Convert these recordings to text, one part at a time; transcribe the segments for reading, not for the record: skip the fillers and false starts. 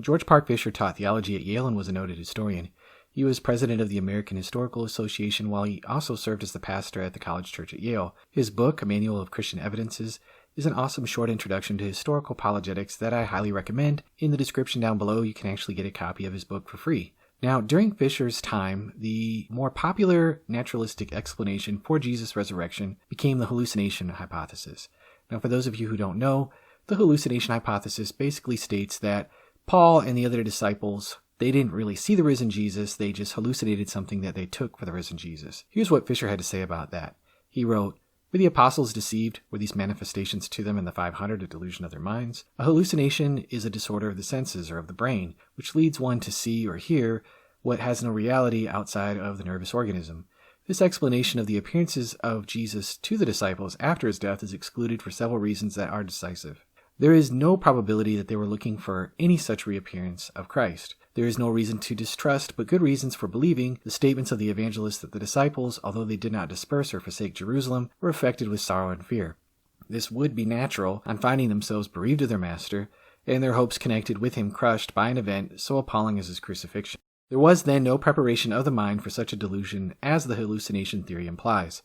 George Park Fisher taught theology at Yale and was a noted historian. He was president of the American Historical Association while he also served as the pastor at the college church at Yale. His book, A Manual of Christian Evidences, is an awesome short introduction to historical apologetics that I highly recommend. In the description down below, you can actually get a copy of his book for free. Now, during Fisher's time, the more popular naturalistic explanation for Jesus' resurrection became the hallucination hypothesis. Now, for those of you who don't know, the hallucination hypothesis basically states that Paul and the other disciples, they didn't really see the risen Jesus, they just hallucinated something that they took for the risen Jesus. Here's what Fisher had to say about that. He wrote, "Were the apostles deceived? Were these manifestations to them in the 500 a delusion of their minds? A hallucination is a disorder of the senses or of the brain, which leads one to see or hear what has no reality outside of the nervous organism. This explanation of the appearances of Jesus to the disciples after his death is excluded for several reasons that are decisive. There is no probability that they were looking for any such reappearance of Christ. There is no reason to distrust, but good reasons for believing the statements of the evangelists that the disciples, although they did not disperse or forsake Jerusalem, were affected with sorrow and fear. This would be natural on finding themselves bereaved of their master, and their hopes connected with him crushed by an event so appalling as his crucifixion. There was then no preparation of the mind for such a delusion as the hallucination theory implies.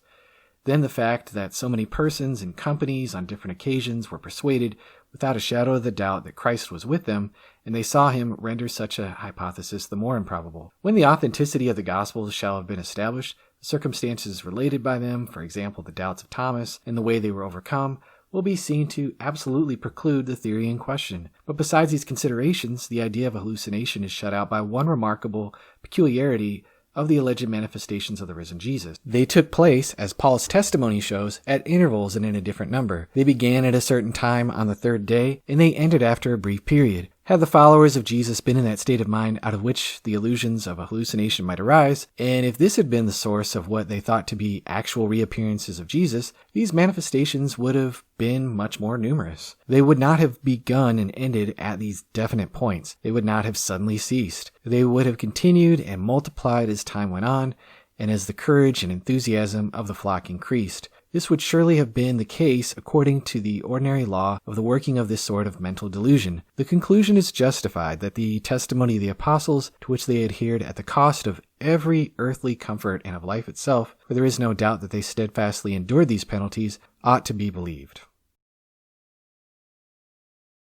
Then the fact that so many persons and companies on different occasions were persuaded without a shadow of the doubt that Christ was with them, and they saw him, renders such a hypothesis the more improbable. When the authenticity of the Gospels shall have been established, the circumstances related by them, for example the doubts of Thomas and the way they were overcome, will be seen to absolutely preclude the theory in question. But besides these considerations, the idea of a hallucination is shut out by one remarkable peculiarity of the alleged manifestations of the risen Jesus. They took place, as Paul's testimony shows, at intervals and in a different number. They began at a certain time on the third day, and they ended after a brief period. Had the followers of Jesus been in that state of mind out of which the illusions of a hallucination might arise, and if this had been the source of what they thought to be actual reappearances of Jesus, these manifestations would have been much more numerous. They would not have begun and ended at these definite points. They would not have suddenly ceased. They would have continued and multiplied as time went on, and as the courage and enthusiasm of the flock increased. This would surely have been the case according to the ordinary law of the working of this sort of mental delusion. The conclusion is justified that the testimony of the apostles, to which they adhered at the cost of every earthly comfort and of life itself, for there is no doubt that they steadfastly endured these penalties, ought to be believed.